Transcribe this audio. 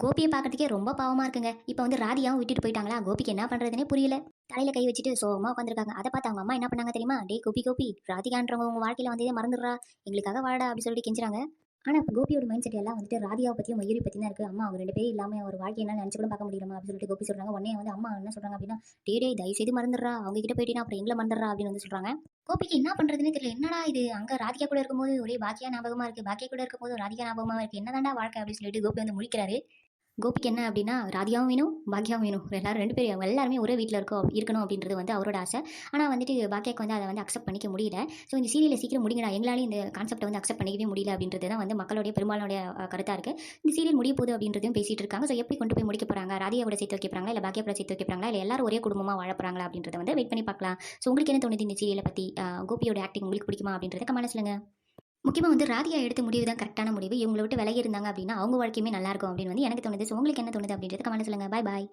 கோபியை பார்க்கறதுக்கே ரொம்ப பாவமா இருக்குங்க. இப்போ வந்து ராதிகாவும் விட்டுட்டு போயிட்டாங்களா, கோபிக்கு என்ன பண்றதுன்னே புரியல. தலையில கை வச்சுட்டு சோகமா உட்காந்துருக்காங்க. அதை பார்த்து அவங்க அம்மா என்ன பண்ணாங்க தெரியுமா? டேய் கோபி கோபி, ராதிகான்றவங்க உங்க வாழ்க்கையில வந்ததே மறந்துடுறா, எங்களுக்காக வாடா அப்படின்னு சொல்லிட்டு கெஞ்சுறாங்க. ஆனா இப்ப கோபியோட மைண்ட் செட் எல்லாம் வந்துட்டு ராதிகாவை பத்தியும் மயூரி பத்தி தான் இருக்கு. அம்மா அவங்க ரெண்டு பேரும் இல்லாம ஒரு வாழ்க்கை என்ன நினைச்சு கூட பார்க்க முடியுமா அப்படின்னு சொல்லிட்டு கோபி சொல்றாங்க. உடனே வந்து அம்மா என்ன சொல்றாங்க அப்படின்னா, டேய் டேய் தயவு செய்து மறந்துடுறா, அவங்க கிட்ட போயிட்டீங்கன்னா அப்புறம் எங்களை மறந்துடுறா அப்படின்னு வந்து சொல்றாங்க. கோபிக்கு என்ன பண்றதுன்னு தெரியல. என்னடா இது, அங்க ராதிகா கூட இருக்கும்போது ஒரே பாக்கியா ஞாபகமா இருக்கு, பாக்கியா கூட இருக்கும்போது ராதிகா ஞாபகமா இருக்கு, என்னதான்டா வாழ்க்கை அப்படின்னு சொல்லிட்டு கோபி வந்து முழிக்கிறாரு. கோபிக்கு என்ன அப்படின்னா, ராதிகாவும் வேணும், பாக்கியாவும் வேணும். எல்லாரும் 2 பேரும் எல்லாருமே ஒரே வீட்ல இருக்கணும் அப்படின்றது வந்து அவரோட ஆசை. ஆனா வந்துட்டு பாக்கியாக்கு வந்து அத வந்து அக்செப்ட் பண்ணிக்க முடியல. ஸோ இந்த சீரியல சீக்கிரம் முடிங்கடா. எங்களாலயும் இந்த கான்செப்ட்ட வந்து அக்செப்ட் பண்ணிக்கவே முடியல அப்படின்றது தான் வந்து மக்களுடைய பெரும்பாலானுடைய கருத்தா இருக்கு. இந்த சீரியல் முடிய போகுது அப்படின்றதையும் பேசிட்டு இருக்காங்க. ஸோ எப்படி கொண்டு போய் முடிக்க போறாங்க? ராதிகா கூட சேர்த்து வைக்க போறாங்களா? இல்ல பாக்கியா கூட சேர்த்து வைக்க போறாங்களா? இல்ல எல்லாரும் ஒரே குடும்பமா வாழ போறாங்களா? அப்படின்றத வந்து வெயிட் பண்ணி பார்க்கலாம். ஸோ உங்களுக்கு என்ன தோணுது இந்த சீரியல பத்தி? கோபியோட ஆக்டிங் உங்களுக்கு பிடிக்குமா அப்படின்றத கமெண்ட்ல சொல்லுங்க. முக்கியமா வந்து ராதிகா எடுத்த முடிவு தான் கரெக்டான முடிவு. இவங்கள விட்டு விலகி இருந்தாங்க அப்படின்னா, அவங்க வாழ்க்கையுமே நல்லா இருக்கும் அப்படின்னு வந்து எனக்கு தோணுது. ஸோ உங்களுக்கு என்ன தோணுது அப்படின்றத கமெண்ட்ல சொல்லுங்க. பாய் பாய்.